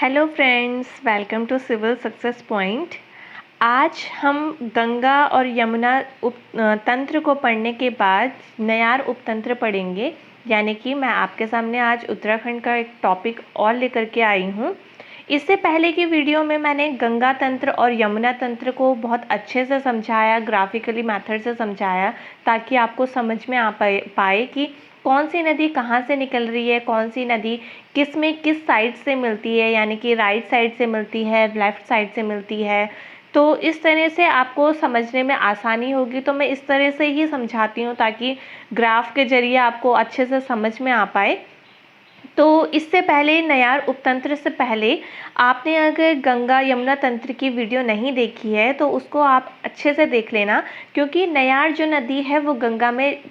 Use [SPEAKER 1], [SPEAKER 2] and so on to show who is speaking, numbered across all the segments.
[SPEAKER 1] Hello friends, welcome to civil success point. आज हम गंगा और यमुना तंत्र को पढ़ने के बाद नयार उपतंत्र पढ़ेंगे। यानी कि मैं आपके सामने आज उत्तराखंड का एक टॉपिक और लेकर के आई हूँ। इससे पहले की वीडियो में मैंने गंगा तंत्र और यमुना तंत्र को बहुत अच्छे से समझाया, ग्राफिकली मेथड से समझाया, ताकि आपको समझ में आ पाए कि कौन सी नदी कहाँ से निकल रही है, कौन सी नदी किस में किस साइड से मिलती है, यानी कि राइट साइड से मिलती है, लेफ़्ट साइड से मिलती है। तो इस तरह से आपको समझने में आसानी होगी। तो मैं इस तरह से ही समझाती हूँ ताकि ग्राफ के ज़रिए आपको अच्छे से समझ में आ पाए। तो इससे पहले नयार उपतंत्र से पहले आपने अगर गंगा यमुना तंत्र की वीडियो नहीं देखी है तो उसको आप अच्छे से देख लेना, क्योंकि नयार जो नदी है वो गंगा में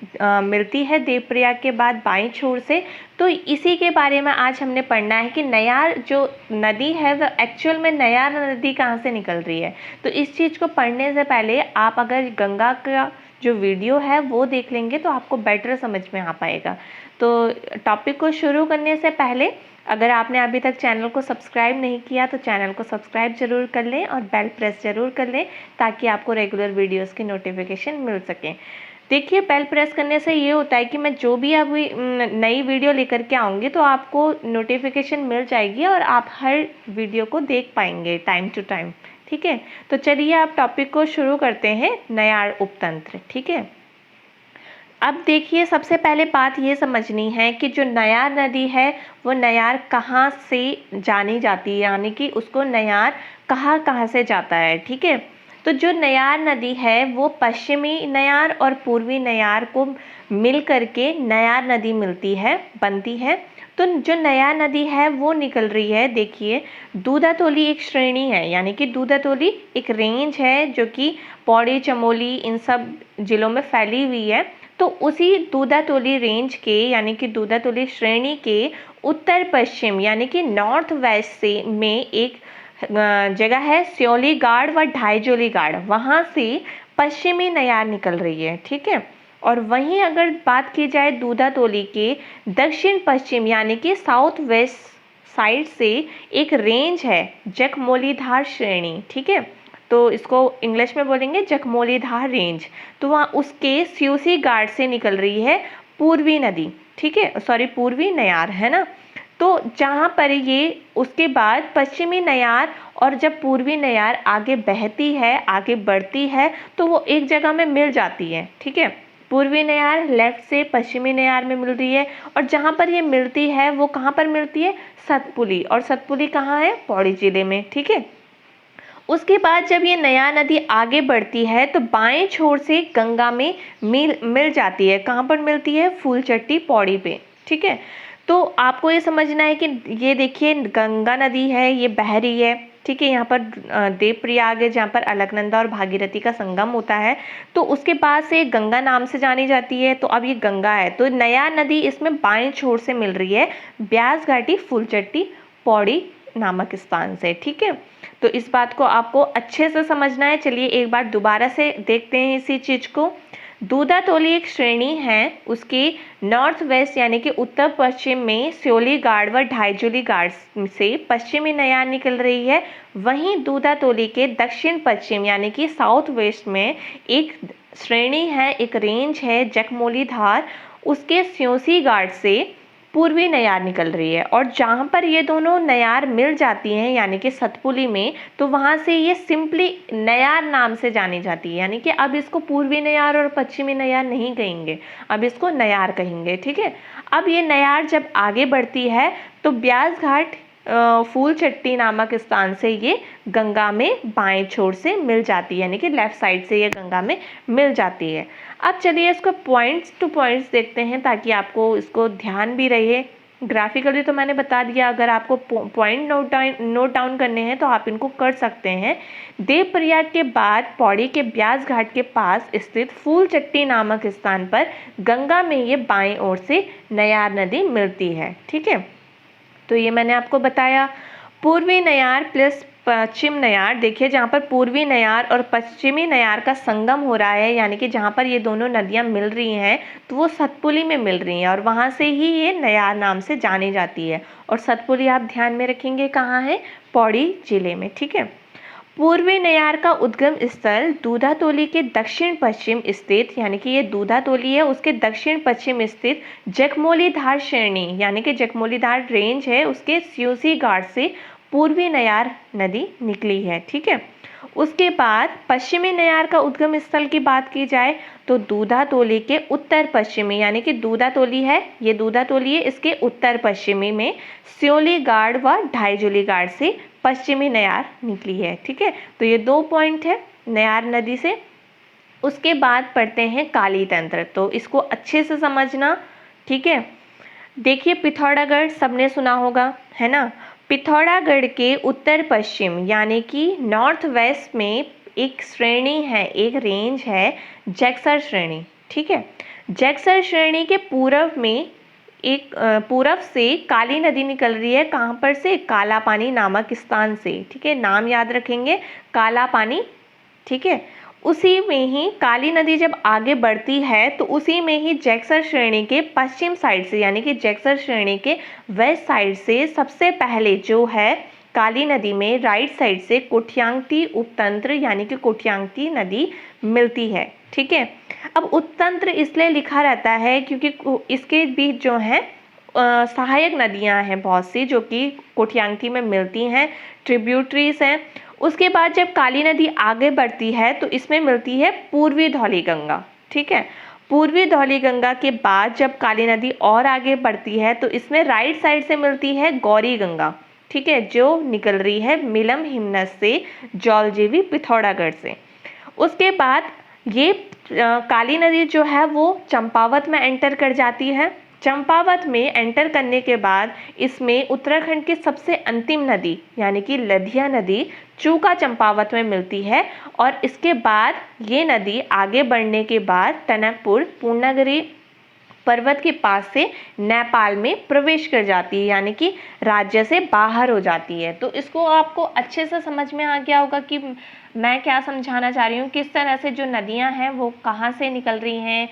[SPEAKER 1] मिलती है देवप्रयाग के बाद बाईं छोर से। तो इसी के बारे में आज हमने पढ़ना है कि नयार जो नदी है वो एक्चुअल में नयार नदी कहाँ से निकल रही है। तो इस चीज़ को पढ़ने से पहले आप अगर गंगा का जो वीडियो है वो देख लेंगे तो आपको बेटर समझ में आ पाएगा। तो टॉपिक को शुरू करने से पहले अगर आपने अभी तक चैनल को सब्सक्राइब नहीं किया तो चैनल को सब्सक्राइब ज़रूर कर लें और बेल प्रेस ज़रूर कर लें, ताकि आपको रेगुलर वीडियोस की नोटिफिकेशन मिल सके। देखिए, बेल प्रेस करने से ये होता है कि मैं जो भी अभी नई वीडियो लेकर के आऊँगी तो आपको नोटिफिकेशन मिल जाएगी और आप हर वीडियो को देख पाएंगे टाइम टू टाइम। ठीक है, तो चलिए आप टॉपिक को शुरू करते हैं, नयार उपतंत्र। ठीक है, अब देखिए, सबसे पहले बात ये समझनी है कि जो नयार नदी है वो नयार कहाँ से जानी जाती है, यानी कि उसको नयार कहाँ कहाँ से जाता है। ठीक है, तो जो नयार नदी है वो पश्चिमी नयार और पूर्वी नयार को मिल करके नयार नदी बनती है। तो जो नयार नदी है वो निकल रही है, देखिए, दूधातोली एक श्रेणी है, यानी कि दूधातोली एक रेंज है जो कि पौड़ी, चमोली इन सब जिलों में फैली हुई है। तो उसी दूधातोली रेंज के, यानी कि दूधातोली श्रेणी के उत्तर पश्चिम यानी कि नॉर्थ वेस्ट से में एक जगह है स्योली गाड़ व ढाईजोली गाड़, वहाँ से पश्चिमी नयार निकल रही है। ठीक है, और वहीं अगर बात की जाए दूधातोली के दक्षिण पश्चिम यानी कि साउथ वेस्ट साइड से एक रेंज है जखमौलीधार श्रेणी। ठीक है, तो इसको इंग्लिश में बोलेंगे जखमौलीधार रेंज। तो वहाँ उसके स्यूसी घाट से निकल रही है पूर्वी नदी। ठीक है, सॉरी, पूर्वी नयार है ना। तो जहाँ पर ये उसके बाद पश्चिमी नयार और जब पूर्वी नयार आगे बहती है, आगे बढ़ती है, तो वो एक जगह में मिल जाती है। ठीक है, पूर्वी नयार लेफ्ट से पश्चिमी नयार में मिल रही है, और जहाँ पर ये मिलती है वो कहाँ पर मिलती है, सतपुली। और सतपुली कहाँ है, पौड़ी जिले में। ठीक है, उसके बाद जब ये नया नदी आगे बढ़ती है तो बाएं छोर से गंगा में मिल जाती है। कहाँ पर मिलती है, फूलचट्टी पौड़ी पे। ठीक है, तो आपको ये समझना है कि ये देखिए गंगा नदी है, ये बह रही है। ठीक है, यहाँ पर देवप्रयाग है जहाँ पर अलकनंदा और भागीरथी का संगम होता है, तो उसके बाद से गंगा नाम से जानी जाती है। तो अब ये गंगा है, तो नया नदी इसमें बाएं छोर से मिल रही है ब्यास घाटी फूलचट्टी पौड़ी नामक स्थान से। ठीक है, तो इस बात को आपको अच्छे से समझना है। चलिए एक बार दोबारा से देखते हैं इसी चीज को। दूधातोली एक श्रेणी है, उसके नॉर्थ वेस्ट यानी कि उत्तर पश्चिम में स्योली गाड़ व ढाईजोली गाड़ से पश्चिमी नयार निकल रही है। वहीं दूधातोली के दक्षिण पश्चिम यानी कि साउथ वेस्ट में एक श्रेणी है, एक रेंज है जखमौलीधार, उसके स्योसी गाड़ से पूर्वी नयार निकल रही है। और जहाँ पर ये दोनों नयार मिल जाती हैं यानी कि सतपुली में, तो वहाँ से ये सिंपली नयार नाम से जानी जाती है। यानी कि अब इसको पूर्वी नयार और पश्चिमी नयार नहीं कहेंगे, अब इसको नयार कहेंगे। ठीक है, अब ये नयार जब आगे बढ़ती है तो ब्यास घाट फूलचट्टी नामक स्थान से ये गंगा में बाएं छोर से मिल जाती है, यानी कि लेफ्ट साइड से ये गंगा में मिल जाती है। अब चलिए इसको पॉइंट्स टू पॉइंट्स देखते हैं ताकि आपको इसको ध्यान भी रहे। ग्राफिकली तो मैंने बता दिया, अगर आपको पॉइंट नोट डाउन करने हैं तो आप इनको कर सकते हैं। देवप्रयाग के बाद पौड़ी के ब्यास घाट के पास स्थित फूलचट्टी नामक स्थान पर गंगा में ये बाएं ओर से नयार नदी मिलती है। ठीक है, तो ये मैंने आपको बताया। पूर्वी नयार प्लस पश्चिम नयार, देखिए जहाँ पर पूर्वी नयार और पश्चिमी नयार का संगम हो रहा है, यानी कि जहाँ पर ये दोनों नदियाँ मिल रही हैं तो वो सतपुली में मिल रही हैं और वहाँ से ही ये नयार नाम से जानी जाती है। और सतपुली आप ध्यान में रखेंगे कहाँ है, पौड़ी जिले में, ठीक है। पूर्वी नयार का उद्गम स्थल दूधातोली के दक्षिण पश्चिम स्थित, यानी कि ये दूधातोली है उसके दक्षिण पश्चिम स्थित जगमोलीधार श्रेणी, यानी कि जगमोलीधार रेंज है, उसके स्यूसी घाट से पूर्वी नयार नदी निकली है, ठीक है। उसके बाद पश्चिमी नयार का उद्गम स्थल की बात की जाए तो दूधातोली के उत्तर पश्चिमी, यानी कि दूधातोली है, ये दूधातोली है, इसके उत्तर पश्चिमी में स्योली गाड़ व ढाईजोली गाड़ से पश्चिमी नयार निकली है, ठीक है। तो ये 2 पॉइंट है नयार नदी से। उसके बाद पढ़ते हैं काली तंत्र, तो इसको अच्छे से समझना, ठीक है। देखिए पिथौरागढ़ सबने सुना होगा, है ना। पिथौरागढ़ के उत्तर पश्चिम यानी कि नॉर्थ वेस्ट में एक श्रेणी है, एक रेंज है जैक्सर श्रेणी, ठीक है। जैक्सर श्रेणी के पूर्व में एक पूरब से काली नदी निकल रही है, कहाँ पर से, काला पानी नामक स्थान से, ठीक है। नाम याद रखेंगे, काला पानी, ठीक है। उसी में ही काली नदी जब आगे बढ़ती है तो उसी में ही जैक्सर श्रेणी के पश्चिम साइड से, यानी कि जैक्सर श्रेणी के वेस्ट साइड से सबसे पहले जो है काली नदी में राइट साइड से कोठ्यांगती उपतंत्र यानी कि कोठ्यांगती नदी मिलती है, ठीक है। अब उपतंत्र इसलिए लिखा रहता है क्योंकि इसके बीच जो है सहायक नदियां हैं बहुत सी जो कि कोठ्यांगती में मिलती हैं, ट्रिब्यूटरीज हैं। उसके बाद जब काली नदी आगे बढ़ती है तो इसमें मिलती है पूर्वी धौली गंगा, ठीक है। पूर्वी धौली गंगा के बाद जब काली नदी और आगे बढ़ती है तो इसमें राइट साइड से मिलती है गौरी गंगा, ठीक है, जो निकल रही है मिलम हिमनस से, जौलजीबी पिथौरागढ़ से। उसके बाद ये काली नदी जो है वो चंपावत में एंटर कर जाती है। चंपावत में एंटर करने के बाद इसमें उत्तराखंड की सबसे अंतिम नदी यानी कि लधिया नदी चूका चंपावत में मिलती है और इसके बाद ये नदी आगे बढ़ने के बाद टनकपुर पूर्णागिरि पर्वत के पास से नेपाल में प्रवेश कर जाती है, यानी कि राज्य से बाहर हो जाती है। तो इसको आपको अच्छे से समझ में आ गया होगा कि मैं क्या समझाना चाह रही हूँ, किस तरह से जो नदियाँ हैं वो कहाँ से निकल रही हैं,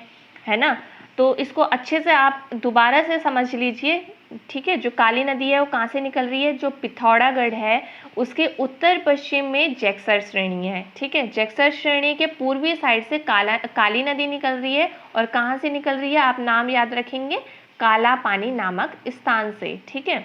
[SPEAKER 1] है ना। तो इसको अच्छे से आप दोबारा से समझ लीजिए, ठीक है। जो काली नदी है वो कहाँ से निकल रही है, जो पिथौरागढ़ है उसके उत्तर पश्चिम में जैक्सर श्रेणी है, ठीक है। जैक्सर श्रेणी के पूर्वी साइड से काली नदी निकल रही है और कहाँ से निकल रही है, आप नाम याद रखेंगे, काला पानी नामक स्थान से, ठीक है।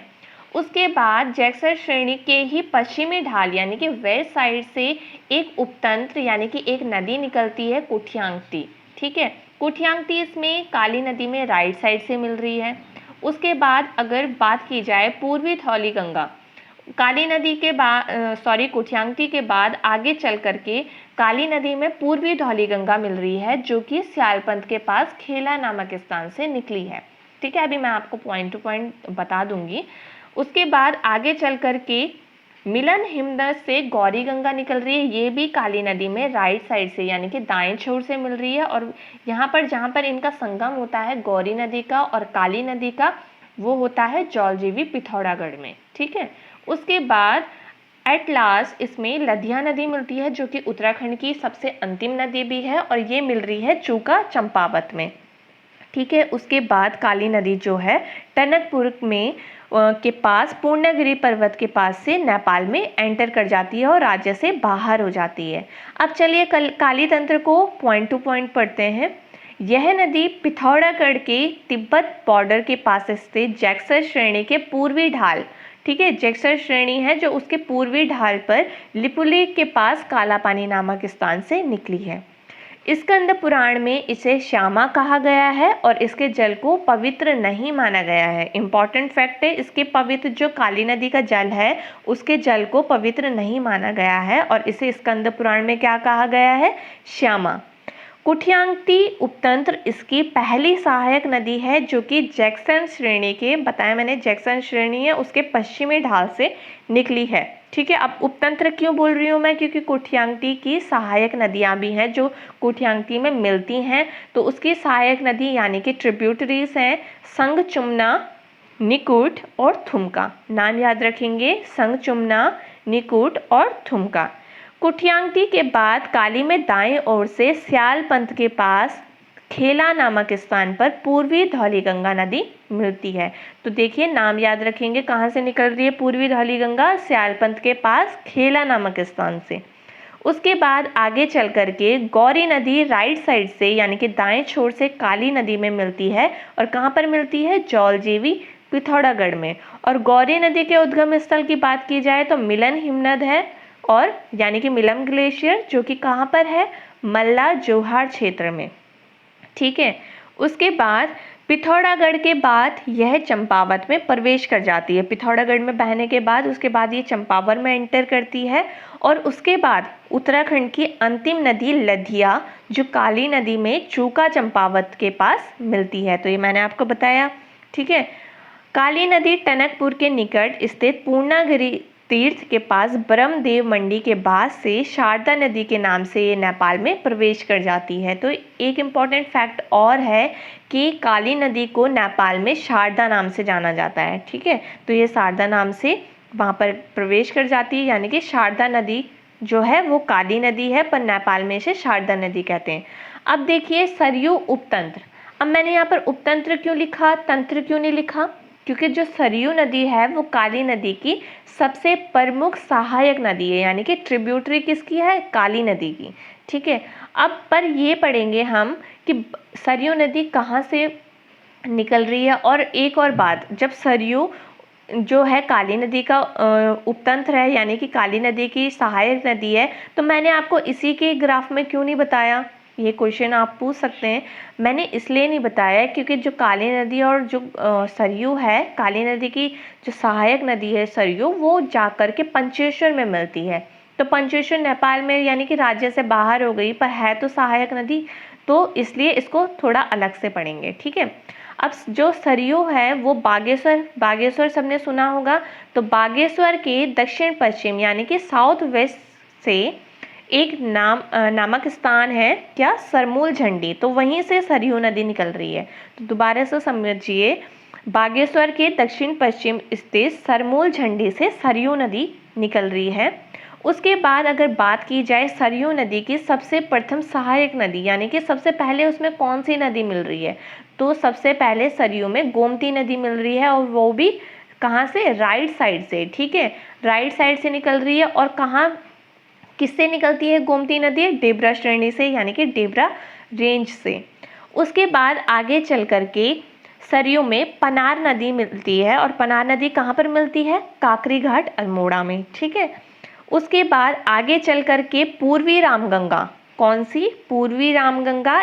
[SPEAKER 1] उसके बाद जैक्सर श्रेणी के ही पश्चिमी ढाल यानी कि वेस्ट साइड से एक उपतंत्र यानी कि एक नदी निकलती है कोठ्यांगती, ठीक है। कोठ्यांगती इसमें काली नदी में राइट साइड से मिल रही है। उसके बाद अगर बात की जाए पूर्वी धौली गंगा, काली नदी के बाद कोठ्यांगती के बाद आगे चल करके काली नदी में पूर्वी धौली गंगा मिल रही है जो कि स्यालपंथ के पास खेला नामक स्थान से निकली है, ठीक है। अभी मैं आपको पॉइंट टू पॉइंट बता दूंगी। उसके बाद आगे चल करके मिलन हिमनस से गौरी गंगा निकल रही है, ये भी काली नदी में राइट साइड से यानी कि दाएं छोर से मिल रही है और यहाँ पर जहाँ पर इनका संगम होता है गौरी नदी का और काली नदी का वो होता है जौलजीबी पिथौरागढ़ में, ठीक है। उसके बाद एट लास्ट इसमें लधिया नदी मिलती है जो कि उत्तराखंड की सबसे अंतिम नदी भी है और ये मिल रही है चूका चंपावत में, ठीक है। उसके बाद काली नदी जो है टनकपुर में के पास पूर्णागिरि पर्वत के पास से नेपाल में एंटर कर जाती है और राज्य से बाहर हो जाती है। अब चलिए काली तंत्र को पॉइंट टू पॉइंट पढ़ते हैं। यह नदी पिथौरागढ़ के तिब्बत बॉर्डर के पास स्थित जैक्सर श्रेणी के पूर्वी ढाल, ठीक है, जैक्सर श्रेणी है जो उसके पूर्वी ढाल पर लिपुलेख के पास काला पानी नामक स्थान से निकली है। स्कंद पुराण में इसे श्यामा कहा गया है और इसके जल को पवित्र नहीं माना गया है। इंपॉर्टेंट फैक्ट है, इसके पवित्र जो काली नदी का जल है उसके जल को पवित्र नहीं माना गया है और इसे स्कंद पुराण में क्या कहा गया है, श्यामा। कोठ्यांगती उपतंत्र इसकी पहली सहायक नदी है जो कि जैक्सन श्रेणी के, बताया मैंने जैक्सन श्रेणी है उसके पश्चिमी ढाल से निकली है, ठीक है। अब उपतंत्र क्यों बोल रही हूँ मैं, क्योंकि कोठ्यांगती की सहायक नदियाँ भी हैं जो कोठ्यांगती में मिलती हैं, तो उसकी सहायक नदी यानी कि ट्रिब्यूटरीज हैं संगचुमना, निकुट और थुमका। नाम याद रखेंगे, संगचुमना, निकुट और थुमका। कुठियांगटी के बाद काली में दाएं ओर से स्यालपंथ के पास खेला नामक स्थान पर पूर्वी धौलीगंगा नदी मिलती है। तो देखिए नाम याद रखेंगे, कहाँ से निकल रही है पूर्वी धौलीगंगा, स्यालपंथ के पास खेला नामक स्थान से। उसके बाद आगे चल करके गौरी नदी राइट साइड से यानी कि दाएं छोर से काली नदी में मिलती है। और कहाँ पर मिलती है? जौलजीबी पिथौरागढ़ में। और गौरी नदी के उद्गम स्थल की बात की जाए तो मिलन हिमनद है, और यानी कि मिलम ग्लेशियर, जो कि कहाँ पर है? मल्ला जोहार क्षेत्र में। ठीक है। उसके बाद पिथौरागढ़ के बाद यह चंपावत में प्रवेश कर जाती है। पिथौरागढ़ में बहने के बाद उसके बाद ये चंपावत में एंटर करती है। और उसके बाद उत्तराखंड की अंतिम नदी लधिया, जो काली नदी में चूका चंपावत के पास मिलती है। तो ये मैंने आपको बताया। ठीक है। काली नदी टनकपुर के निकट स्थित पूर्णागिरि तीर्थ के पास ब्रह्मदेव मंडी के बाद से शारदा नदी के नाम से ये नेपाल में प्रवेश कर जाती है। तो एक इम्पॉर्टेंट फैक्ट और है कि काली नदी को नेपाल में शारदा नाम से जाना जाता है। ठीक है। तो ये शारदा नाम से वहाँ पर प्रवेश कर जाती है, यानी कि शारदा नदी जो है वो काली नदी है, पर नेपाल में इसे शारदा नदी कहते हैं। अब देखिए सरयू उपतंत्र। अब मैंने यहाँ पर उपतंत्र क्यों लिखा, तंत्र क्यों नहीं लिखा? क्योंकि जो सरयू नदी है वो काली नदी की सबसे प्रमुख सहायक नदी है, यानी कि ट्रिब्यूटरी किसकी है? काली नदी की। ठीक है। अब पर ये पढ़ेंगे हम कि सरयू नदी कहाँ से निकल रही है। और एक और बात, जब सरयू जो है काली नदी का उपतंत्र है, यानी कि काली नदी की सहायक नदी है, तो मैंने आपको इसी के ग्राफ में क्यों नहीं बताया? ये क्वेश्चन आप पूछ सकते हैं। मैंने इसलिए नहीं बताया क्योंकि जो काली नदी और जो सरयू है, काली नदी की जो सहायक नदी है सरयू, वो जाकर के पंचेश्वर में मिलती है। तो पंचेश्वर नेपाल में यानी कि राज्य से बाहर हो गई, पर है तो सहायक नदी, तो इसलिए इसको थोड़ा अलग से पढ़ेंगे। ठीक है। अब जो सरयू है वो बागेश्वर सबने सुना होगा। तो बागेश्वर के दक्षिण पश्चिम यानी कि साउथ वेस्ट से एक नामक स्थान है, क्या? सरमूल झंडी। तो वहीं से सरयू नदी निकल रही है। तो दोबारा से समझिए, बागेश्वर के दक्षिण पश्चिम स्थित सरमूल झंडी से सरयू नदी निकल रही है। उसके बाद अगर बात की जाए सरयू नदी की सबसे प्रथम सहायक नदी, यानी कि सबसे पहले उसमें कौन सी नदी मिल रही है? तो सबसे पहले सरयू में गोमती नदी मिल रही है, और वो भी कहाँ से? राइट साइड से। ठीक है। राइट साइड से निकल रही है। और कहाँ, किससे निकलती है गोमती नदी? डेबरा श्रेणी से, यानी कि डेबरा रेंज से। उसके बाद आगे चल करके सरयू में पनार नदी मिलती है। और पनार नदी कहाँ पर मिलती है? काकरीघाट अल्मोड़ा में। ठीक है। उसके बाद आगे चल करके पूर्वी रामगंगा, कौन सी? पूर्वी रामगंगा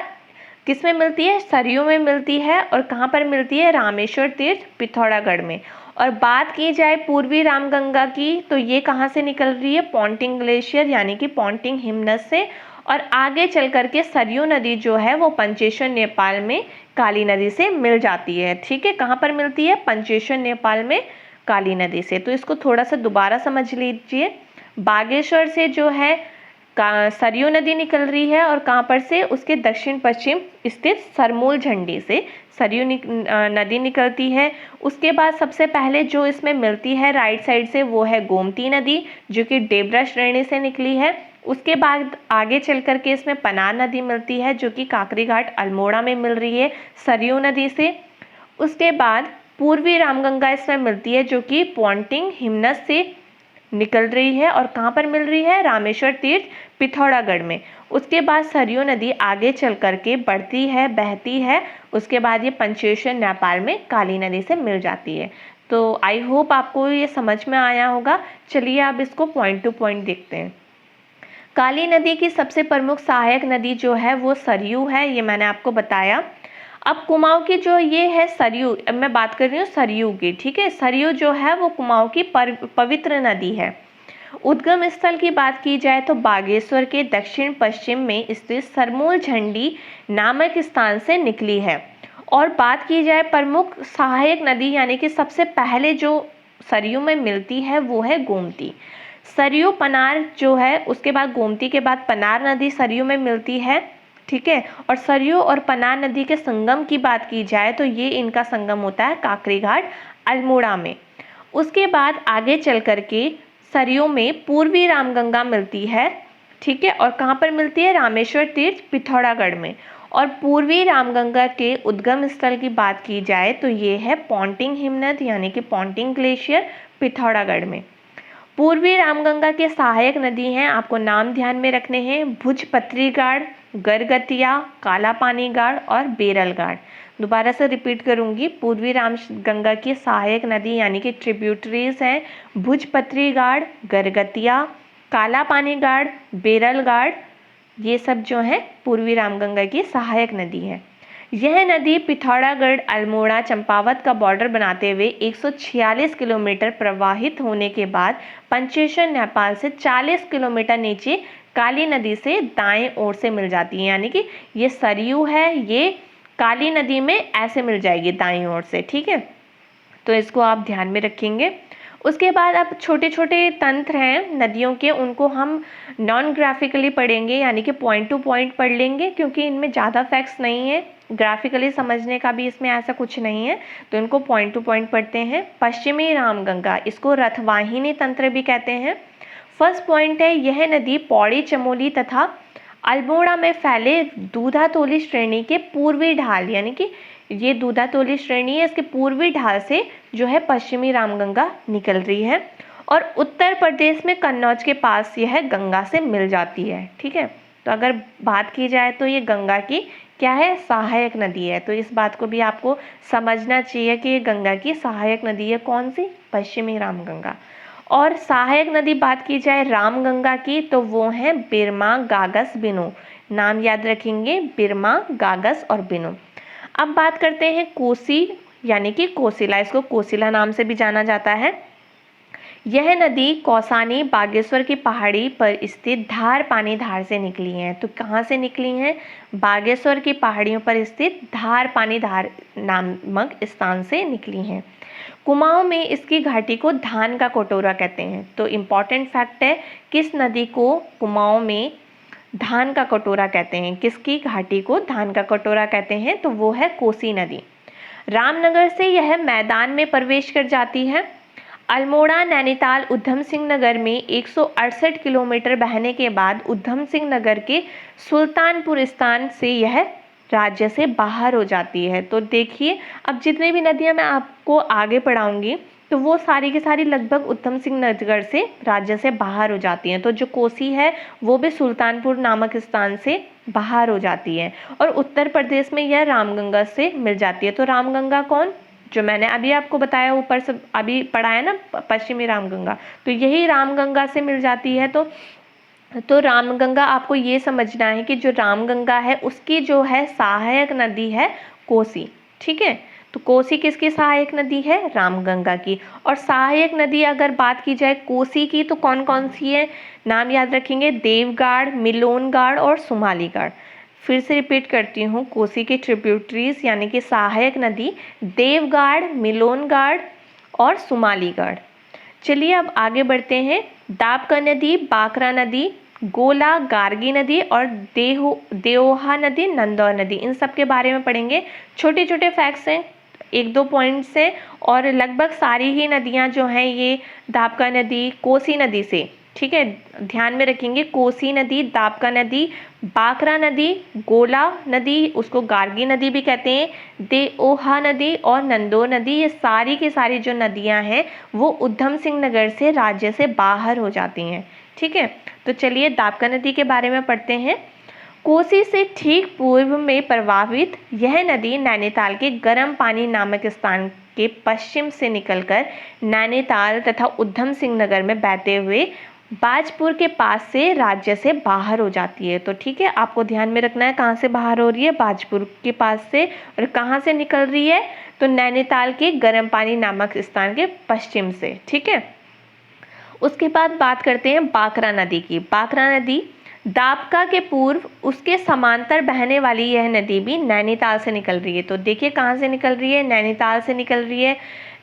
[SPEAKER 1] किस में मिलती है? सरयू में मिलती है। और कहाँ पर मिलती है? रामेश्वर तीर्थ पिथौरागढ़ में। और बात की जाए पूर्वी रामगंगा की, तो ये कहाँ से निकल रही है? पॉन्टिंग ग्लेशियर यानी कि पॉन्टिंग हिमनद से। और आगे चल करके सरयू नदी जो है वो पंचेश्वर नेपाल में काली नदी से मिल जाती है। ठीक है। कहाँ पर मिलती है? पंचेश्वर नेपाल में काली नदी से। तो इसको थोड़ा सा दोबारा समझ लीजिए। बागेश्वर से जो है सरयू नदी निकल रही है, और कहाँ पर से? उसके दक्षिण पश्चिम स्थित सरमूल झंडी से सरयू नदी निकलती है। उसके बाद सबसे पहले जो इसमें मिलती है राइट साइड से वो है गोमती नदी, जो कि डेबरा श्रेणी से निकली है। उसके बाद आगे चल करके इसमें पनार नदी मिलती है, जो कि काकरीघाट अल्मोड़ा में मिल रही है सरयू नदी से। उसके बाद पूर्वी रामगंगा इसमें मिलती है, जो कि पॉन्टिंग हिमनद से निकल रही है। और कहाँ पर मिल रही है? रामेश्वर तीर्थ पिथौरागढ़ में। उसके बाद सरयू नदी आगे चल करके बढ़ती है, बहती है। उसके बाद ये पंचेश्वर नेपाल में काली नदी से मिल जाती है। तो आई होप आपको ये समझ में आया होगा। चलिए अब इसको पॉइंट टू पॉइंट देखते हैं। काली नदी की सबसे प्रमुख सहायक नदी जो है वो सरयू है, ये मैंने आपको बताया। अब कुमाऊं की जो ये है सरयू, अब मैं बात कर रही हूँ सरयू की। ठीक है। सरयू जो है वो कुमाऊं की पवित्र नदी है। उद्गम स्थल की बात की जाए तो बागेश्वर के दक्षिण पश्चिम में स्थित सरमूल झंडी नामक स्थान से निकली है। और बात की जाए प्रमुख सहायक नदी, यानी कि सबसे पहले जो सरयू में मिलती है वो है गोमती। सरयू पनार जो है, उसके बाद गोमती के बाद पनार नदी सरयू में मिलती है। ठीक है। और सरयू और पनार नदी के संगम की बात की जाए तो ये इनका संगम होता है काकरीघाट अल्मोड़ा में। उसके बाद आगे चल करके सरयू में पूर्वी रामगंगा मिलती है, ठीक है। और कहाँ पर मिलती है? रामेश्वर तीर्थ पिथौरागढ़ में। और पूर्वी रामगंगा के उद्गम स्थल की बात की जाए तो ये है पॉन्टिंग हिमनद यानी कि पॉन्टिंग ग्लेशियर पिथौरागढ़ में। पूर्वी रामगंगा के सहायक नदी हैं, आपको नाम ध्यान में रखने हैं, भुजपत्री गाड़, गरगतिया, काला पानी गाड़ और बेरल गाड़। दोबारा से रिपीट करूंगी, पूर्वी रामगंगा की सहायक नदी यानी कि ट्रिब्यूटरीज हैं भुजपत्री गाड़, गरगतिया, काला पानी गाड़, बेरल गाड़, ये सब जो है पूर्वी रामगंगा की सहायक नदी है। यह नदी पिथौरागढ़, अल्मोड़ा, चंपावत का बॉर्डर बनाते हुए 146 किलोमीटर प्रवाहित होने के बाद पंचेश्वर नेपाल से 40 किलोमीटर नीचे काली नदी से दाएं ओर से मिल जाती है। यानी कि ये सरयू है, ये काली नदी में ऐसे मिल जाएगी दाएं ओर से, ठीक है। तो इसको आप ध्यान में रखेंगे। उसके बाद अब छोटे छोटे तंत्र हैं नदियों के, उनको हम नॉन ग्राफिकली पढ़ेंगे, यानी कि पॉइंट टू पॉइंट पढ़ लेंगे, क्योंकि इनमें ज़्यादा फैक्ट्स नहीं है, ग्राफिकली समझने का भी इसमें ऐसा कुछ नहीं है, तो इनको पॉइंट टू पॉइंट पढ़ते हैं। पश्चिमी रामगंगा, इसको रथवाहिनी तंत्र भी कहते हैं। फर्स्ट पॉइंट है, यह नदी पौड़ी, चमोली तथा अल्मोड़ा में फैले दूधातोली श्रेणी के पूर्वी ढाल, यानी कि ये दूधातोली श्रेणी है, इसके पूर्वी ढाल से जो है पश्चिमी रामगंगा निकल रही है और उत्तर प्रदेश में कन्नौज के पास यह गंगा से मिल जाती है, ठीक है। तो अगर बात की जाए तो ये गंगा की क्या है? सहायक नदी है। तो इस बात को भी आपको समझना चाहिए कि ये गंगा की सहायक नदी है। कौन सी? पश्चिमी रामगंगा। और सहायक नदी बात की जाए रामगंगा की तो वो है बिरमा, गागस, बिनो। नाम याद रखेंगे, बिरमा, गागस और बिनो। अब बात करते हैं कोसी यानी कि कोसिला, इसको कोसिला नाम से भी जाना जाता है। यह नदी कौसानी, बागेश्वर की पहाड़ी पर स्थित धार पानी धार से निकली है। तो कहाँ से निकली हैं? बागेश्वर की पहाड़ियों पर स्थित धार पानी धार नामक स्थान से निकली हैं। कुमाऊं में इसकी घाटी को धान का कटोरा कहते हैं। तो इम्पॉर्टेंट फैक्ट है, किस नदी को कुमाऊं में धान का कटोरा कहते हैं? किसकी घाटी को धान का कटोरा कहते हैं? तो वो है कोसी नदी। रामनगर से यह मैदान में प्रवेश कर जाती है। अल्मोड़ा, नैनीताल, उधम सिंह नगर में 168 किलोमीटर बहने के बाद उधम सिंह नगर के सुल्तानपुर स्थान से यह राज्य से बाहर हो जाती है। तो देखिए, अब जितने भी नदियां मैं आपको आगे पढ़ाऊंगी तो वो सारी की सारी लगभग उधम सिंह नगर से राज्य से बाहर हो जाती हैं। तो जो कोसी है वो भी सुल्तानपुर नामक स्थान से बाहर हो जाती है और उत्तर प्रदेश में यह रामगंगा से मिल जाती है। तो रामगंगा कौन? जो मैंने अभी आपको बताया, ऊपर से अभी पढ़ा है ना, पश्चिमी रामगंगा, तो यही रामगंगा से मिल जाती है। तो रामगंगा आपको ये समझना है कि जो रामगंगा है उसकी जो है सहायक नदी है कोसी, ठीक है। तो कोसी किसकी सहायक नदी है? रामगंगा की। और सहायक नदी अगर बात की जाए कोसी की तो कौन कौन सी है? नाम याद रखेंगे, देवगाड़, मिलोनगाड़ और सुमालीगाड़। फिर से रिपीट करती हूँ, कोसी की ट्रिब्यूटरीज यानी कि सहायक नदी देवगाड़, मिलोनगाड़ और सुमालीगाड़। चलिए अब आगे बढ़ते हैं। दाबका नदी, बाकरा नदी, गोला, गार्गी नदी और देओहा नदी, नंदौर नदी, इन सब के बारे में पढ़ेंगे। छोटे छोटे फैक्ट्स हैं, एक दो पॉइंट्स हैं और लगभग सारी ही नदियां जो हैं ये दाबका नदी, कोसी नदी से, ठीक है, ध्यान में रखेंगे। कोसी नदी, दाबका नदी, बाकरा नदी, गोला नदी, उसको गार्गी नदी भी कहते हैं, देओहा नदी और नंदौर नदी, ये सारी की सारी जो नदियां हैं वो उधम सिंह नगर से राज्य से बाहर हो जाती हैं, ठीक है। तो चलिए दाबका नदी के बारे में पढ़ते हैं। कोसी से ठीक पूर्व में प्रवाहित यह नदी नैनीताल के गर्म पानी नामक स्थान के पश्चिम से निकलकर नैनीताल तथा उधम सिंह नगर में बहते हुए बाजपुर के पास से राज्य से बाहर हो जाती है। तो ठीक है, आपको ध्यान में रखना है कहाँ से बाहर हो रही है? बाजपुर के पास से। और कहाँ से निकल रही है? तो नैनीताल के गर्म पानी नामक स्थान के पश्चिम से, ठीक है। उसके बाद बात करते हैं बाकरा नदी की। बाकरा नदी दाबका के पूर्व उसके समांतर बहने वाली यह नदी भी नैनीताल से निकल रही है। तो देखिए कहाँ से निकल रही है? नैनीताल से निकल रही है।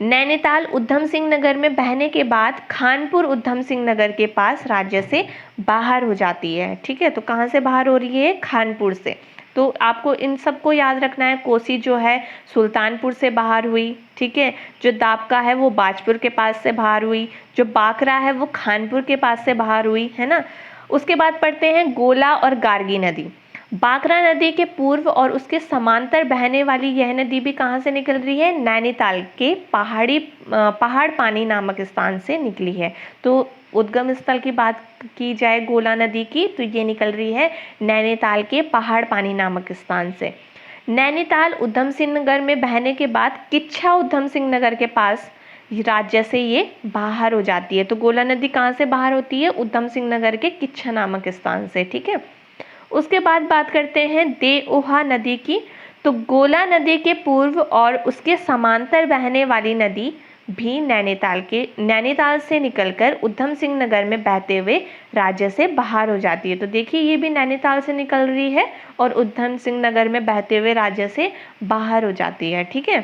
[SPEAKER 1] नैनीताल उधम सिंह नगर में बहने के बाद खानपुर उधम सिंह नगर के पास राज्य से बाहर हो जाती है, ठीक है। तो कहाँ से बाहर हो रही है? खानपुर से। तो आपको इन सबको याद रखना है। कोसी जो है सुल्तानपुर से बाहर हुई, ठीक है। जो दाबका है वो बाजपुर के पास से बाहर हुई। जो बाकरा है वो खानपुर के पास से बाहर हुई, है ना। उसके बाद पढ़ते हैं गोला और गार्गी नदी। बाकरा नदी के पूर्व और उसके समांतर बहने वाली यह नदी भी कहाँ से निकल रही है? नैनीताल के पहाड़ पानी नामक स्थान से निकली है। तो उद्गम स्थल की बात की जाए गोला नदी की, तो ये निकल रही है नैनीताल के पहाड़ पानी नामक स्थान से। नैनीताल उधम सिंह नगर में बहने के बाद किच्छा उधम सिंह नगर के पास राज्य से ये बाहर हो जाती है। तो गोला नदी कहाँ से बाहर होती है? उधम सिंह नगर के किच्छा नामक स्थान से, ठीक है। उसके बाद बात करते हैं देओहा नदी की। तो गोला नदी के पूर्व और उसके समांतर बहने वाली नदी भी नैनीताल से निकलकर उधम सिंह नगर में बहते हुए राज्य से बाहर हो जाती है। तो देखिए ये भी नैनीताल से निकल रही है और उधम सिंह नगर में बहते हुए राज्य से बाहर हो जाती है, ठीक है।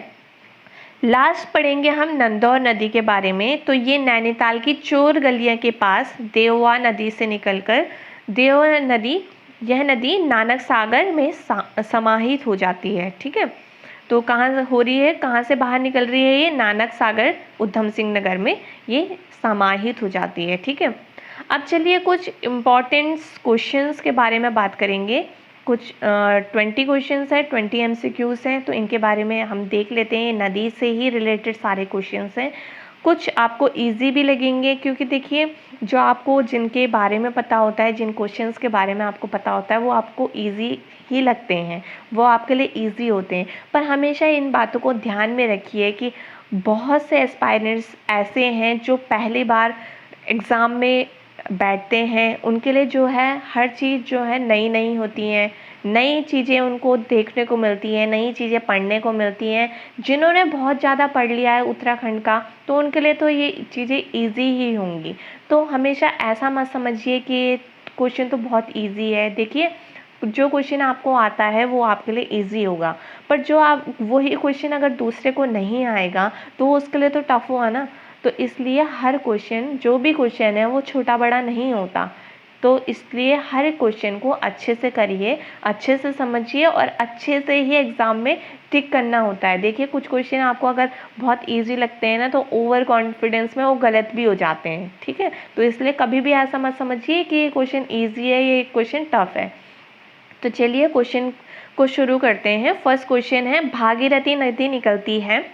[SPEAKER 1] लास्ट पढ़ेंगे हम नंदौर नदी के बारे में। तो ये नैनीताल की चोर गलिया के पास देओहा नदी से निकलकर यह नदी नानक सागर में समाहित हो जाती है, ठीक है। तो कहाँ हो रही है, कहाँ से बाहर निकल रही है? ये नानक सागर उधम सिंह नगर में ये समाहित हो जाती है, ठीक है। अब चलिए कुछ इम्पॉर्टेंट क्वेश्चंस के बारे में बात करेंगे। कुछ 20 क्वेश्चंस है, 20 MCQs हैं, तो इनके बारे में हम देख लेते हैं। नदी से ही रिलेटेड सारे क्वेश्चंस हैं। कुछ आपको इजी भी लगेंगे, क्योंकि देखिए जो आपको जिनके बारे में पता होता है, जिन क्वेश्चंस के बारे में आपको पता होता है, वो आपको इजी ही लगते हैं, वो आपके लिए इजी होते हैं। पर हमेशा इन बातों को ध्यान में रखिए कि बहुत से एस्पायरेंट्स ऐसे हैं जो पहली बार एग्ज़ाम में बैठते हैं। उनके लिए जो है हर चीज़ जो है नई नई होती हैं, नई चीज़ें उनको देखने को मिलती हैं, नई चीज़ें पढ़ने को मिलती हैं। जिन्होंने बहुत ज़्यादा पढ़ लिया है उत्तराखंड का, तो उनके लिए तो ये चीज़ें ईजी ही होंगी। तो हमेशा ऐसा मत समझिए कि क्वेश्चन तो बहुत ईजी है। देखिए जो क्वेश्चन आपको आता है वो आपके लिए ईजी होगा, पर जो आप वही क्वेश्चन अगर दूसरे को नहीं आएगा तो उसके लिए तो टफ हुआ ना। तो इसलिए हर क्वेश्चन, जो भी क्वेश्चन है वो छोटा बड़ा नहीं होता। तो इसलिए हर क्वेश्चन को अच्छे से करिए, अच्छे से समझिए और अच्छे से ही एग्ज़ाम में टिक करना होता है। देखिए कुछ क्वेश्चन आपको अगर बहुत इजी लगते हैं ना, तो ओवर कॉन्फिडेंस में वो गलत भी हो जाते हैं, ठीक है। तो इसलिए कभी भी ऐसा मत समझिए कि ये क्वेश्चन ईजी है, ये क्वेश्चन टफ है। तो चलिए क्वेश्चन को शुरू करते हैं। फर्स्ट क्वेश्चन है, भागीरथी नदी निकलती है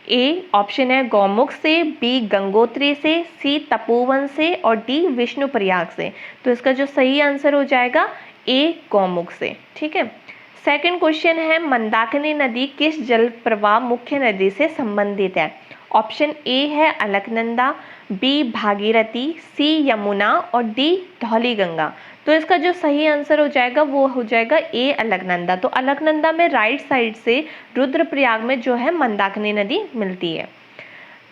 [SPEAKER 1] ए ऑप्शन है गौमुख से, बी गंगोत्री से, सी तपोवन से और डी विष्णुप्रयाग से। तो इसका जो सही आंसर हो जाएगा ए गौमुख से, ठीक है। सेकंड क्वेश्चन है, मंदाकिनी नदी किस जल प्रवाह मुख्य नदी से संबंधित है? ऑप्शन ए है अलकनंदा, बी भागीरथी, सी यमुना और डी धौलीगंगा। तो इसका जो सही आंसर हो जाएगा वो हो जाएगा ए अलकनंदा। तो अलकनंदा में राइट साइड से रुद्रप्रयाग में जो है मंदाकिनी नदी मिलती है।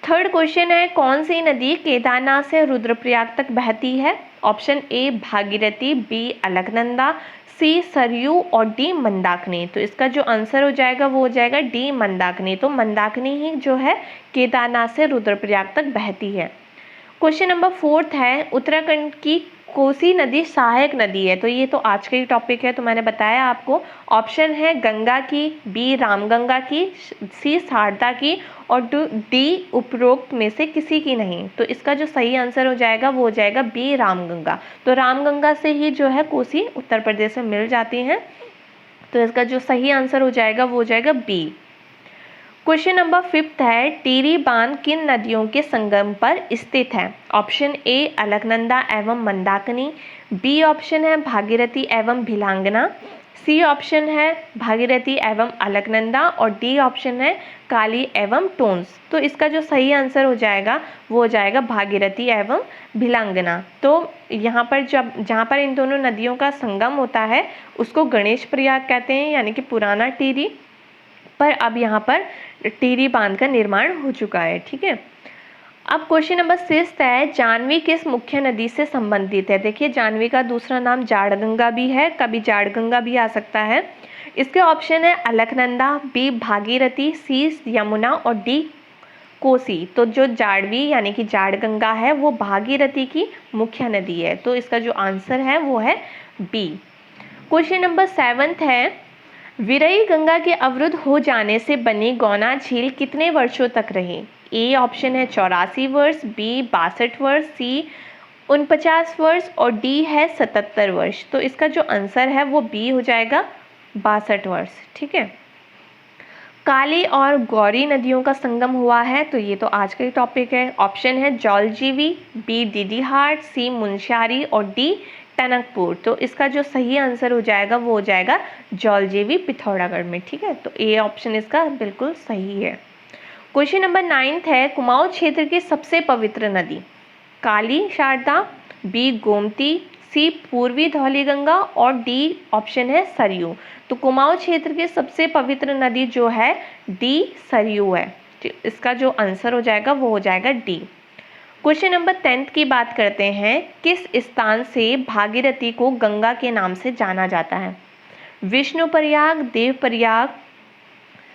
[SPEAKER 1] थर्ड क्वेश्चन है, कौन सी नदी केदारनाथ से रुद्रप्रयाग तक बहती है? Option A Bhagirathi, B Alaknanda, C Saryu और डी मंदाकिनी। तो इसका जो आंसर हो जाएगा वो हो जाएगा डी मंदाकिनी। तो मंदाकिनी ही जो है केदारनाथ से रुद्रप्रयाग तक बहती है। क्वेश्चन नंबर 4 है, उत्तराखंड की कोसी नदी सहायक नदी है। तो ये तो आज का ही टॉपिक है, तो मैंने बताया आपको। ऑप्शन है गंगा की, बी रामगंगा की, सी शारदा की और डी उपरोक्त में से किसी की नहीं। तो इसका जो सही आंसर हो जाएगा वो हो जाएगा बी रामगंगा। तो रामगंगा से ही जो है कोसी उत्तर प्रदेश में मिल जाती हैं। तो इसका जो सही आंसर हो जाएगा वो हो जाएगा बी। क्वेश्चन नंबर 5 है, टिहरी बांध किन नदियों के संगम पर स्थित है? ऑप्शन ए अलकनंदा एवं मंदाकिनी, बी ऑप्शन है भागीरथी एवं भिलांगना, सी ऑप्शन है भागीरथी एवं अलकनंदा और डी ऑप्शन है काली एवं टोन्स। तो इसका जो सही आंसर हो जाएगा वो हो जाएगा भागीरथी एवं भिलांगना। तो यहाँ पर जहाँ पर इन दोनों नदियों का संगम होता है उसको गणेश प्रयाग कहते हैं, यानी कि पुराना टिहरी। पर अब यहाँ पर टिहरी बांध का निर्माण हो चुका है, ठीक है। अब क्वेश्चन नंबर 6 है, जानवी किस मुख्य नदी से संबंधित है? देखिए जानवी का दूसरा नाम जाड़गंगा भी है, कभी जाड़गंगा भी आ सकता है। इसके ऑप्शन है अलकनंदा, बी भागीरथी, सी यमुना और डी कोसी। तो जो जाड़वी यानी कि जाड़गंगा है वो भागीरथी की मुख्य नदी है। तो इसका जो आंसर है वो है बी। क्वेश्चन नंबर 7 है, विरई गंगा के अवरुद्ध हो जाने से बनी गौना झील कितने वर्षों तक रही? ए ऑप्शन है 84 वर्ष, बी 62 वर्ष, सी 49 वर्ष और डी है 77 वर्ष। तो इसका जो आंसर है वो बी हो जाएगा, 62 वर्ष। ठीक है। काली और गौरी नदियों का संगम हुआ है, तो ये तो आज का ही टॉपिक है। ऑप्शन है जौलजीवी, बी दीदीहाट, सी मुनस्यारी और डी टनकपुर। तो इसका जो सही आंसर हो जाएगा वो हो जाएगा जौलजीवी, पिथौरागढ़ में। ठीक है, तो ए ऑप्शन इसका बिल्कुल सही है। क्वेश्चन नंबर 9 है, कुमाऊं क्षेत्र की सबसे पवित्र नदी? काली शारदा, बी गोमती, सी पूर्वी धौलीगंगा और डी ऑप्शन है सरयू। तो कुमाऊं क्षेत्र की सबसे पवित्र नदी जो है डी सरयू है। इसका जो आंसर हो जाएगा वो हो जाएगा डी। क्वेश्चन नंबर 10 की बात करते हैं, किस स्थान से भागीरथी को गंगा के नाम से जाना जाता है? विष्णुप्रयाग, देवप्रयाग,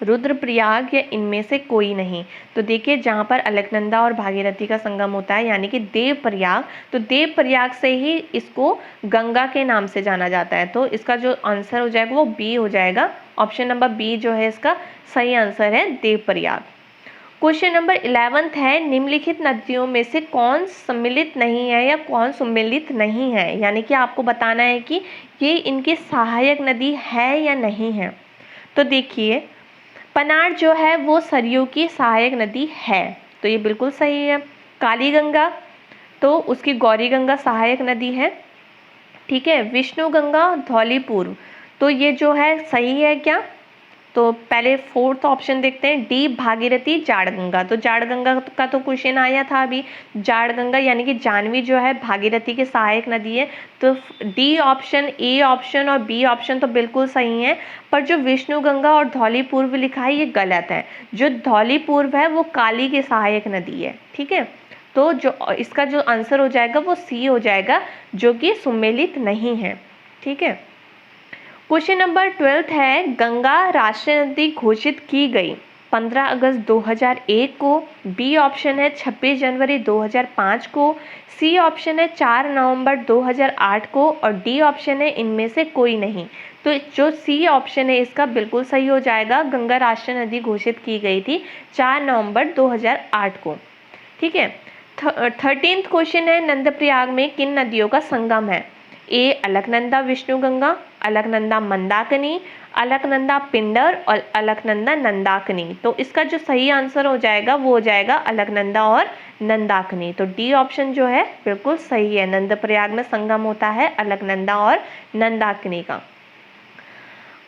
[SPEAKER 1] रुद्रप्रयाग या इनमें से कोई नहीं? तो देखिए, जहाँ पर अलकनंदा और भागीरथी का संगम होता है यानी कि देवप्रयाग, तो देवप्रयाग से ही इसको गंगा के नाम से जाना जाता है। तो इसका जो आंसर हो जाएगा वो बी हो जाएगा। ऑप्शन नंबर बी जो है इसका सही आंसर है, देवप्रयाग। क्वेश्चन नंबर 11 है, निम्नलिखित नदियों में से कौन सम्मिलित नहीं है या कौन सुम्मिलित नहीं है? यानी कि आपको बताना है कि ये इनकी सहायक नदी है या नहीं है। तो देखिए, पनार जो है वो सरयू की सहायक नदी है, तो ये बिल्कुल सही है। काली गंगा, तो उसकी गौरी गंगा सहायक नदी है। ठीक है। विष्णु गंगा, धौलीपुर, तो ये जो है सही है क्या? तो पहले 4th ऑप्शन देखते हैं, डी भागीरथी जाड़ गंगा। तो जाड़ गंगा का तो क्वेश्चन आया था अभी। जाड़ गंगा यानी कि जानवी जो है भागीरथी की सहायक नदी है। तो डी ऑप्शन, ए ऑप्शन और बी ऑप्शन तो बिल्कुल सही है। पर जो विष्णु गंगा और धौली पूर्व लिखा है ये गलत है। जो धौली पूर्व है वो काली की सहायक नदी है। ठीक है, तो जो इसका जो आंसर हो जाएगा वो सी हो जाएगा, जो कि सुमेलित नहीं है। ठीक है। क्वेश्चन नंबर 12 है, गंगा राष्ट्रीय नदी घोषित की गई 15 अगस्त 2001 को, बी ऑप्शन है 26 जनवरी 2005 को, सी ऑप्शन है 4 नवंबर 2008 को और डी ऑप्शन है इनमें से कोई नहीं। तो जो सी ऑप्शन है इसका बिल्कुल सही हो जाएगा। गंगा राष्ट्रीय नदी घोषित की गई थी 4 नवंबर 2008 को। ठीक है। 13th क्वेश्चन है, नंदप्रयाग में किन नदियों का संगम है? ए अलकनंदा विष्णुगंगा, अलकनंदा मंदाकिनी, अलकनंदा पिंडर और अलकनंदा नंदाकिनी। तो इसका जो सही आंसर हो जाएगा वो हो जाएगा अलकनंदा और नंदाकिनी। तो डी ऑप्शन जो है बिल्कुल सही है। नंदप्रयाग में संगम होता है अलकनंदा और नंदाकिनी का।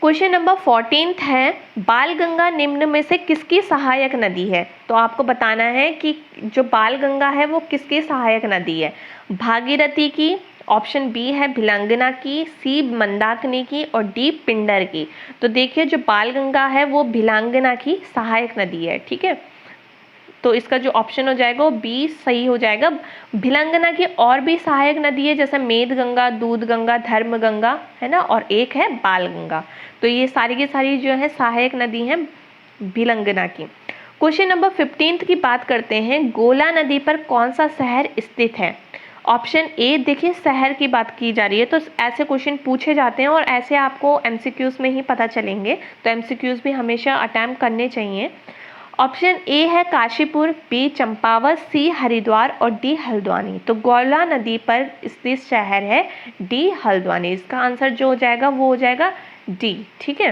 [SPEAKER 1] क्वेश्चन नंबर 14 है, बालगंगा निम्न में से किसकी सहायक नदी है? तो आपको बताना है कि जो बालगंगा है वो किसकी सहायक नदी है। भागीरथी की, ऑप्शन बी है भिलंगना की, सी मंदाकिनी की और डी पिंडर की। तो देखिए, जो बालगंगा है वो भिलंगना की सहायक नदी है। ठीक है, तो इसका जो ऑप्शन हो जाएगा वो बी सही हो जाएगा। भिलंगना की और भी सहायक नदी है, जैसे मेद गंगा, दूध गंगा, धर्म गंगा है ना, और एक है बाल गंगा। तो ये सारी की सारी जो है सहायक नदी हैं भिलंगना की। क्वेश्चन नंबर 15 की बात करते हैं, गोला नदी पर कौन सा शहर स्थित है? ऑप्शन ए, देखिए शहर की बात की जा रही है तो ऐसे क्वेश्चन पूछे जाते हैं और ऐसे आपको एमसीक्यूज में ही पता चलेंगे, तो एमसीक्यूज भी हमेशा अटेम्प्ट करने चाहिए। ऑप्शन ए है काशीपुर, बी चंपावत, सी हरिद्वार और डी हल्द्वानी। तो गोला नदी पर स्थित शहर है डी हल्द्वानी। इसका आंसर जो हो जाएगा वो हो जाएगा डी। ठीक है।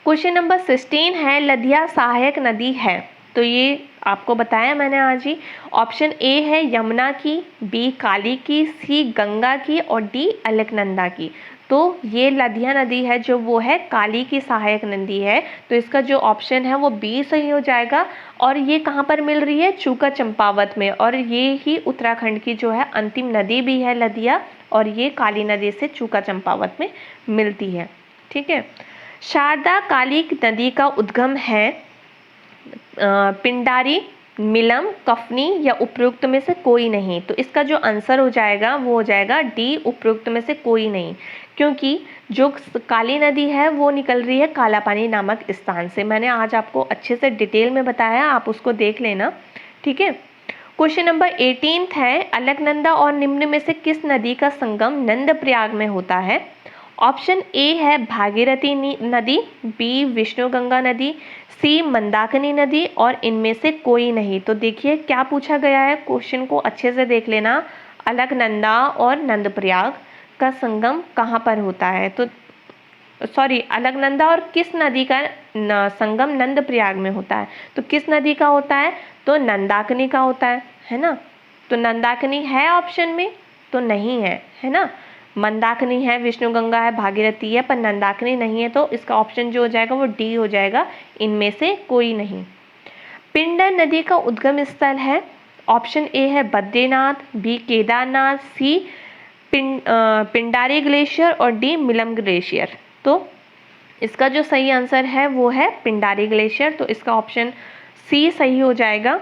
[SPEAKER 1] क्वेश्चन नंबर 16 है, लदिया सहायक नदी है? तो ये आपको बताया मैंने आज ही। ऑप्शन ए है यमुना की, बी काली की, सी गंगा की और डी अलकनंदा की। तो ये लदिया नदी है जो वो है काली की सहायक नदी है। तो इसका जो ऑप्शन है वो बी सही हो जाएगा। और ये कहाँ पर मिल रही है? चूका चंपावत में, और ये ही उत्तराखंड की जो है अंतिम नदी भी है लदिया, और ये काली नदी से चूका चंपावत में मिलती है। ठीक है। शारदा काली नदी का उद्गम है पिंडारी, मिलम, कफनी या उपरोक्त में से कोई नहीं। तो इसका जो आंसर हो जाएगा वो हो जाएगा डी, उपरोक्त में से कोई नहीं, क्योंकि जो काली नदी है वो निकल रही है कालापानी नामक स्थान से। मैंने आज आपको अच्छे से डिटेल में बताया, आप उसको देख लेना। ठीक है। क्वेश्चन नंबर 18 है, अलकनंदा और निम्न में से किस नदी का संगम नंदप्रयाग में होता है? ऑप्शन ए है भागीरथी नदी, बी विष्णुगंगा नदी, सी मंदाकिनी नदी और इनमें से कोई नहीं। तो देखिए क्या पूछा गया है, क्वेश्चन को अच्छे से देख लेना। अलकनंदा और नंदप्रयाग का संगम कहाँ पर होता है? तो सॉरी, अलकनंदा और किस नदी का संगम नंदप्रयाग में होता है? तो किस नदी का होता है? तो नंदाकिनी का होता है ना। तो नंदाकिनी है ऑप्शन में? तो नहीं है, है ना। मंदाकिनी है, विष्णुगंगा है, भागीरथी है, पर नंदाकिनी नहीं है। तो इसका ऑप्शन जो हो जाएगा वो डी हो जाएगा, इनमें से कोई नहीं। पिंडर नदी का उद्गम स्थल है, ऑप्शन ए है बद्रीनाथ, बी केदारनाथ, सी पिंडारी ग्लेशियर और डी मिलम ग्लेशियर। तो इसका जो सही आंसर है वो है पिंडारी ग्लेशियर। तो इसका ऑप्शन सी सही हो जाएगा।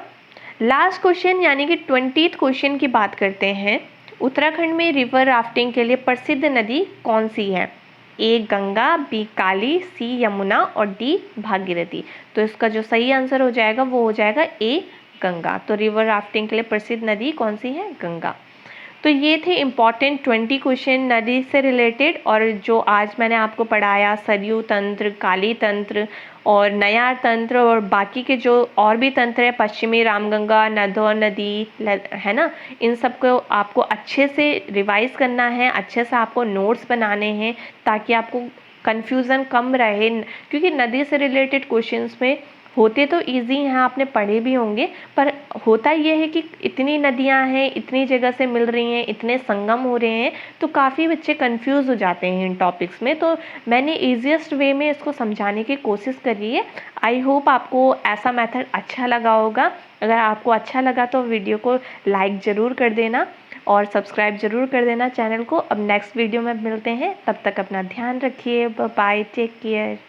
[SPEAKER 1] लास्ट क्वेश्चन यानी कि 20th क्वेश्चन की बात करते हैं। उत्तराखंड में रिवर राफ्टिंग के लिए प्रसिद्ध नदी कौन सी है? ए गंगा, बी काली, सी यमुना और डी भागीरथी। तो इसका जो सही आंसर हो जाएगा वो हो जाएगा ए गंगा। तो रिवर राफ्टिंग के लिए प्रसिद्ध नदी कौन सी है? गंगा। तो ये थे इम्पॉर्टेंट 20 क्वेश्चन नदी से रिलेटेड। और जो आज मैंने आपको पढ़ाया सरयू तंत्र, काली तंत्र और नयार तंत्र और बाकी के जो और भी तंत्र है, पश्चिमी रामगंगा, नदौर नदी, है ना, इन सबको आपको अच्छे से रिवाइज करना है, अच्छे से आपको नोट्स बनाने हैं ताकि आपको कन्फ्यूज़न कम रहे। क्योंकि नदी से रिलेटेड क्वेश्चंस में होते तो इजी हैं, आपने पढ़े भी होंगे, पर होता यह है कि इतनी नदियां हैं, इतनी जगह से मिल रही हैं, इतने संगम हो रहे हैं, तो काफ़ी बच्चे कंफ्यूज हो जाते हैं इन टॉपिक्स में। तो मैंने ईजीएस्ट वे में इसको समझाने की कोशिश करी है। आई होप आपको ऐसा मेथड अच्छा लगा होगा। अगर आपको अच्छा लगा तो वीडियो को लाइक ज़रूर कर देना और सब्सक्राइब ज़रूर कर देना चैनल को। अब नेक्स्ट वीडियो में मिलते हैं, तब तक अपना ध्यान रखिए। Bye, take care.